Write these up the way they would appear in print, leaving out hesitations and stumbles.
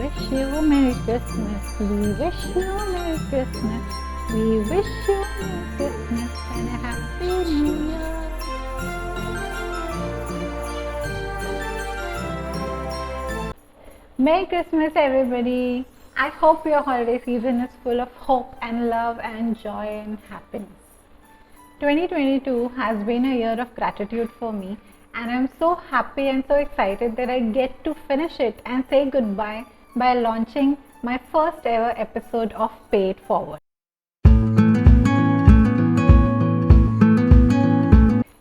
wish you a Merry Christmas. We wish you a Merry Christmas. We wish you a Merry Christmas and a Happy New Year. Merry Christmas, everybody. I hope your holiday season is full of hope and love and joy and happiness. 2022 has been a year of gratitude for me, and I'm so happy and so excited that I get to finish it and say goodbye by launching my first ever episode of Pay It Forward.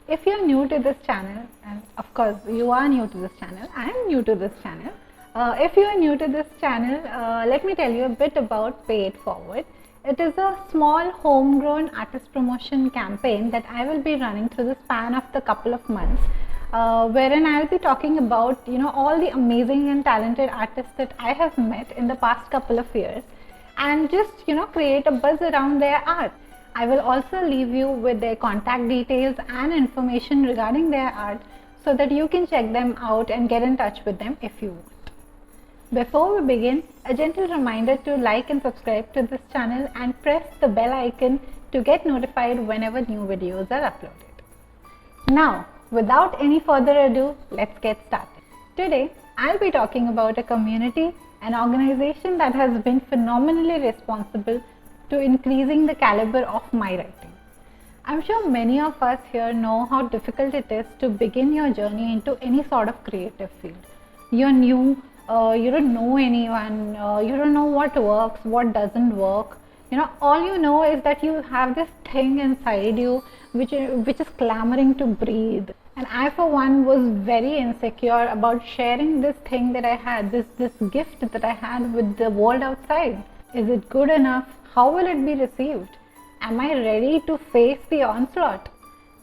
If you're new to this channel, and of course you are new to this channel, I am new to this channel. If you are new to this channel, let me tell you a bit about Pay It Forward. It is a small homegrown artist promotion campaign that I will be running through the span of the couple of months, wherein I will be talking about all the amazing and talented artists that I have met in the past couple of years, and just create a buzz around their art. I will also leave you with their contact details and information regarding their art so that you can check them out and get in touch with them if you want. Before we begin, a gentle reminder to like and subscribe to this channel and press the bell icon to get notified whenever new videos are uploaded. Now, without any further ado, let's get started. Today, I'll be talking about a community, an organization that has been phenomenally responsible to increasing the caliber of my writing. I'm sure many of us here know how difficult it is to begin your journey into any sort of creative field. You're new, you don't know anyone, you don't know what works, what doesn't work. All you know is that you have this thing inside you which is clamoring to breathe. And I, for one, was very insecure about sharing this thing that I had, this gift that I had with the world outside. Is it good enough? How will it be received? Am I ready to face the onslaught?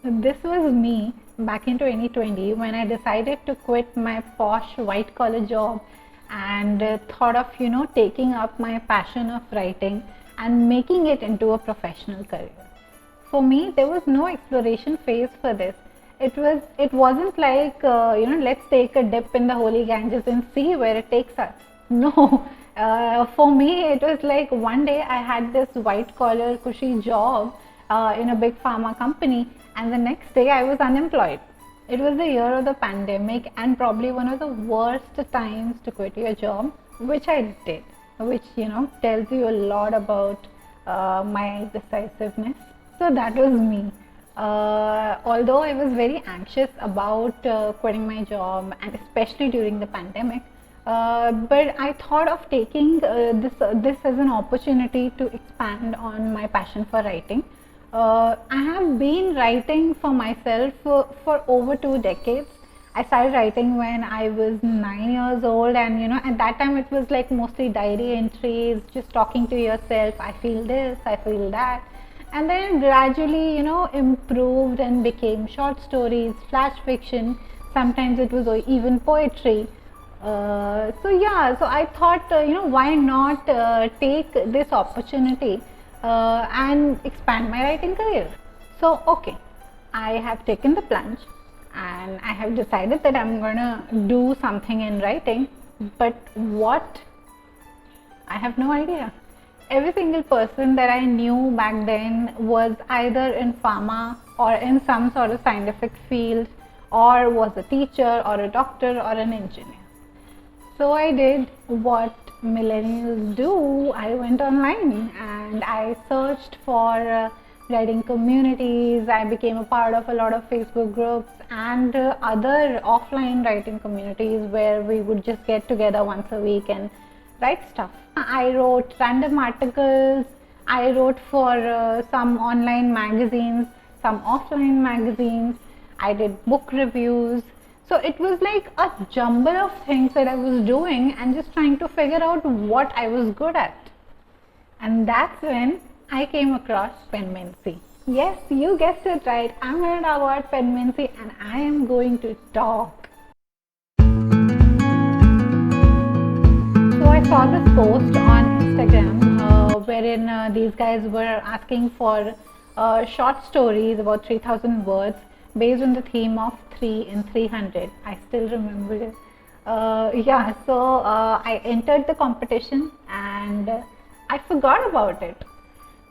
This was me back in 2020 when I decided to quit my posh white collar job and thought of taking up my passion of writing and making it into a professional career. For me, there was no exploration phase for this. It wasn't like let's take a dip in the holy Ganges and see where it takes us. No, for me it was like one day I had this white collar cushy job in a big pharma company, and the next day I was unemployed. It was the year of the pandemic and probably one of the worst times to quit your job, which I did, which tells you a lot about my decisiveness. So that was me. Although I was very anxious about quitting my job, and especially during the pandemic, but I thought of taking this as an opportunity to expand on my passion for writing. I have been writing for myself for over 2 decades. I started writing when I was 9 years old, and at that time it was like mostly diary entries, just talking to yourself. I feel this, I feel that, and then gradually improved and became short stories, flash fiction. Sometimes it was even poetry. So I thought why not take this opportunity and expand my writing career. So okay, I have taken the plunge and I have decided that I'm gonna do something in writing, but what? I have no idea. Every single person that I knew back then was either in pharma or in some sort of scientific field, or was a teacher or a doctor or an engineer. So I did what millennials do. I went online and I searched for writing communities. I became a part of a lot of Facebook groups and other offline writing communities where we would just get together once a week and write stuff. I wrote random articles. I wrote for some online magazines, some offline magazines. I did book reviews. So it was like a jumble of things that I was doing and just trying to figure out what I was good at. And that's when I came across Penmancy. Yes, you guessed it right. I'm going to talk about Penmancy and I am going to talk. So I saw this post on Instagram wherein these guys were asking for short stories about 3000 words based on the theme of 3 in 300. I still remember it. Yeah, so I entered the competition and I forgot about it.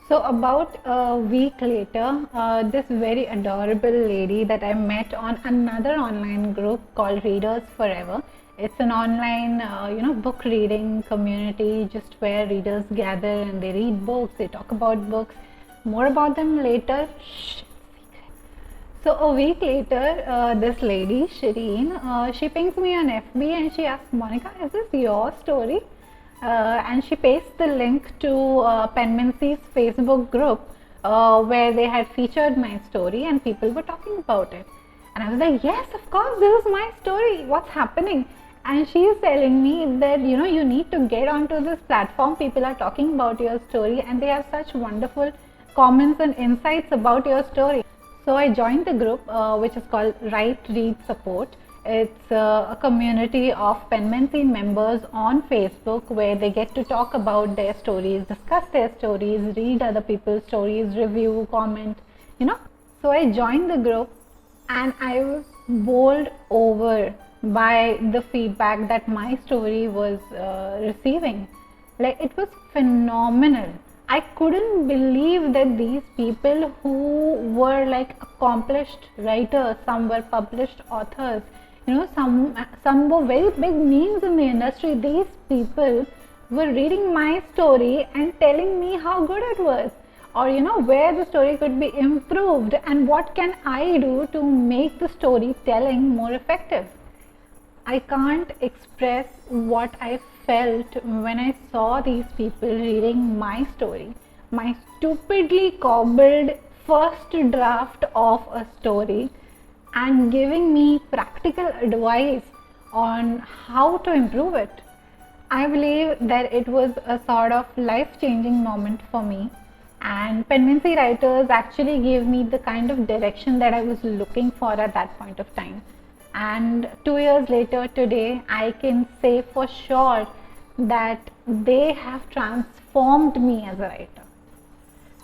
So about a week later, this very adorable lady that I met on another online group called Readers Forever. It's an online, book reading community, just where readers gather and they read books, they talk about books. More about them later. Shh. So a week later, this lady, Shireen, she pings me on FB and she asks, Monica, is this your story? And she pastes the link to Penmancy's Facebook group where they had featured my story and people were talking about it. And I was like, yes, of course, this is my story. What's happening? And she is telling me that, you need to get onto this platform. People are talking about your story and they have such wonderful comments and insights about your story. So I joined the group which is called Write, Read, Support. It's a community of Penmancy members on Facebook where they get to talk about their stories, discuss their stories, read other people's stories, review, comment, So I joined the group and I was bowled over by the feedback that my story was receiving. Like, it was phenomenal. I couldn't believe that these people who were like accomplished writers, some were published authors, some were very big names in the industry. These people were reading my story and telling me how good it was, or where the story could be improved and what can I do to make the storytelling more effective. I can't express what I felt when I saw these people reading my story, my stupidly cobbled first draft of a story, and giving me practical advice on how to improve it. I believe that it was a sort of life-changing moment for me, and Penmancy writers actually gave me the kind of direction that I was looking for at that point of time. And 2 years later today, I can say for sure that they have transformed me as a writer.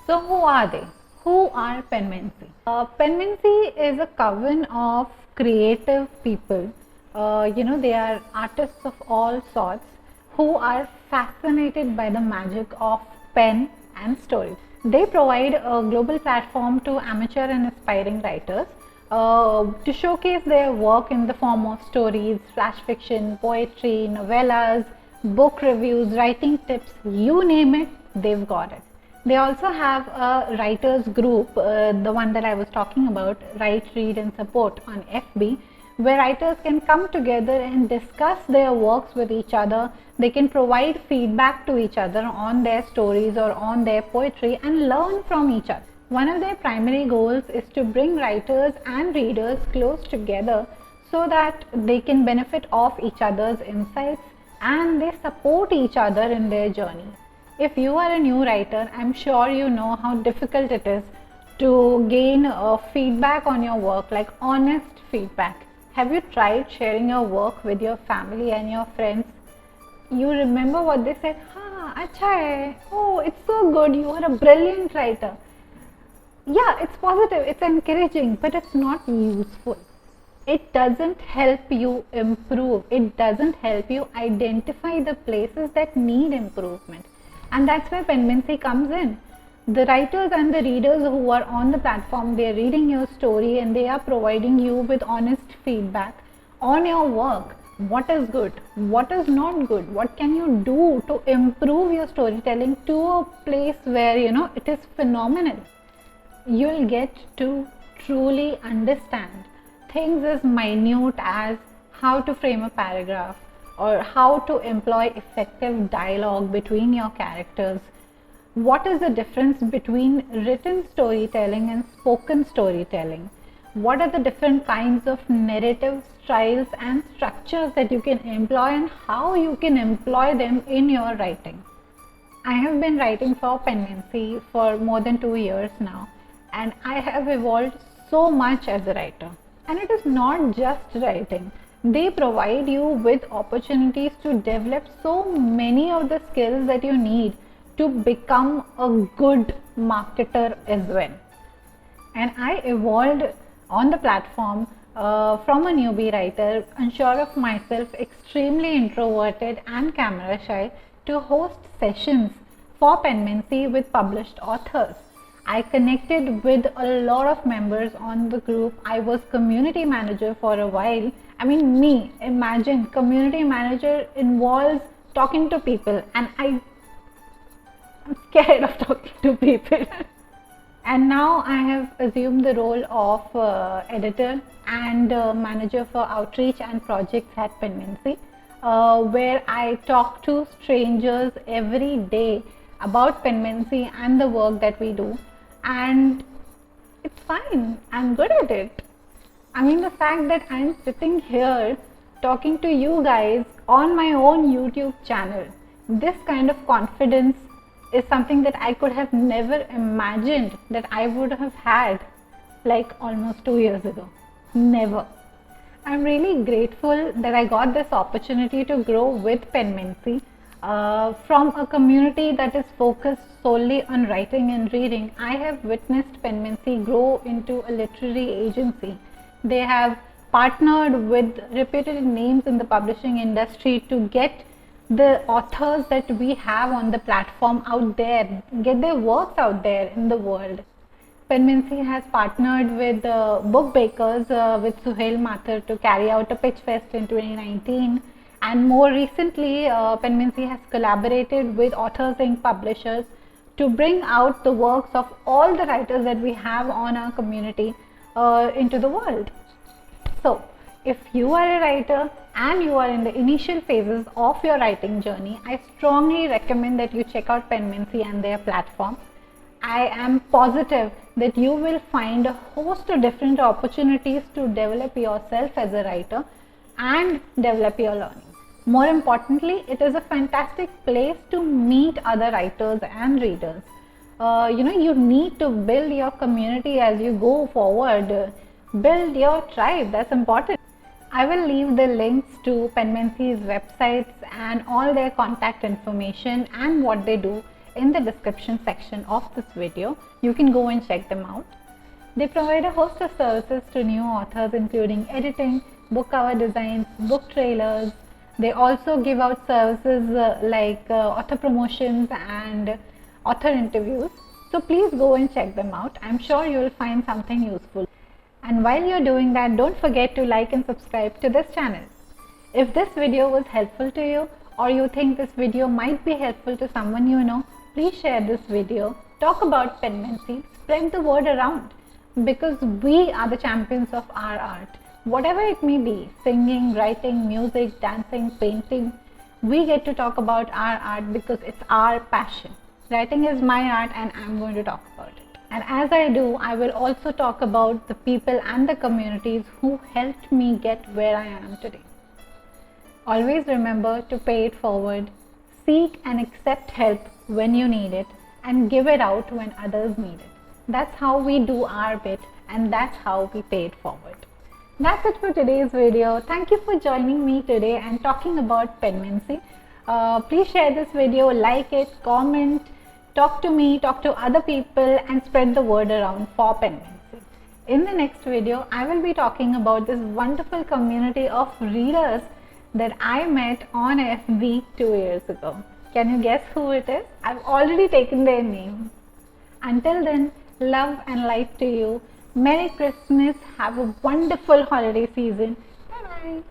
So who are they? Who are Penmancy? Penmancy is a coven of creative people. They are artists of all sorts who are fascinated by the magic of pen and story. They provide a global platform to amateur and aspiring writers to showcase their work in the form of stories, flash fiction, poetry, novellas, book reviews, writing tips, you name it, they've got it. They also have a writers group, the one that I was talking about, Write, Read and Support on FB, where writers can come together and discuss their works with each other. They can provide feedback to each other on their stories or on their poetry and learn from each other. One of their primary goals is to bring writers and readers close together so that they can benefit off each other's insights and they support each other in their journey. If you are a new writer, I'm sure you know how difficult it is to gain feedback on your work, like honest feedback. Have you tried sharing your work with your family and your friends? You remember what they said, acha hai, oh, it's so good, you are a brilliant writer. Yeah, it's positive, it's encouraging, but it's not useful. It doesn't help you improve. It doesn't help you identify the places that need improvement. And that's where Penmancy comes in. The writers and the readers who are on the platform, they are reading your story and they are providing you with honest feedback on your work. What is good? What is not good? What can you do to improve your storytelling to a place where, it is phenomenal? You'll get to truly understand things as minute as how to frame a paragraph or how to employ effective dialogue between your characters. What is the difference between written storytelling and spoken storytelling? What are the different kinds of narrative styles and structures that you can employ and how you can employ them in your writing? I have been writing for Penmancy for more than 2 years now, and I have evolved so much as a writer. And it is not just writing. They provide you with opportunities to develop so many of the skills that you need to become a good marketer as well. And I evolved on the platform from a newbie writer, unsure of myself, extremely introverted and camera shy, to host sessions for Penmancy with published authors. I connected with a lot of members on the group. I was community manager for a while. I mean, imagine community manager involves talking to people, and I'm scared of talking to people. And now I have assumed the role of editor and manager for outreach and projects at Penmancy, where I talk to strangers every day about Penmancy and the work that we do, and it's fine. I'm good at it. I mean, the fact that I'm sitting here talking to you guys on my own YouTube channel, this kind of confidence is something that I could have never imagined that I would have had like almost 2 years ago. Never. I'm really grateful that I got this opportunity to grow with Penmancy. From a community that is focused solely on writing and reading, I have witnessed Penmancy grow into a literary agency. They have partnered with reputed names in the publishing industry to get the authors that we have on the platform out there, get their works out there in the world. Penmancy has partnered with book bakers, with Suhail Mathur, to carry out a pitch fest in 2019, and more recently Penmancy has collaborated with Authors Inc. publishers to bring out the works of all the writers that we have on our community into the world. So if you are a writer and you are in the initial phases of your writing journey, I strongly recommend that you check out Penmancy and their platform. I am positive that you will find a host of different opportunities to develop yourself as a writer and develop your learning. More importantly, it is a fantastic place to meet other writers and readers. You need to build your community as you go forward. Build your tribe, that's important. I will leave the links to Penmancy's websites and all their contact information and what they do in the description section of this video. You can go and check them out. They provide a host of services to new authors, including editing, book cover designs, book trailers. They also give out services like author promotions and author interviews. So please go and check them out. I'm sure you will find something useful. And while you're doing that, don't forget to like and subscribe to this channel. If this video was helpful to you, or you think this video might be helpful to someone you know, please share this video. Talk about Penmancy, spread the word around, because we are the champions of our art. Whatever it may be, singing, writing, music, dancing, painting, we get to talk about our art because it's our passion. Writing is my art and I'm going to talk about it. And as I do, I will also talk about the people and the communities who helped me get where I am today. Always remember to pay it forward, seek and accept help when you need it, and give it out when others need it. That's how we do our bit, and that's how we pay it forward. That's it for today's video. Thank you for joining me today and talking about Penmancy. Please share this video, like it, comment, talk to me, talk to other people, and spread the word around for Penmancy. In the next video, I will be talking about this wonderful community of readers that I met on FB 2 years ago. Can you guess who it is? I've already taken their name. Until then, love and light to you. Merry Christmas. Have a wonderful holiday season. Bye bye.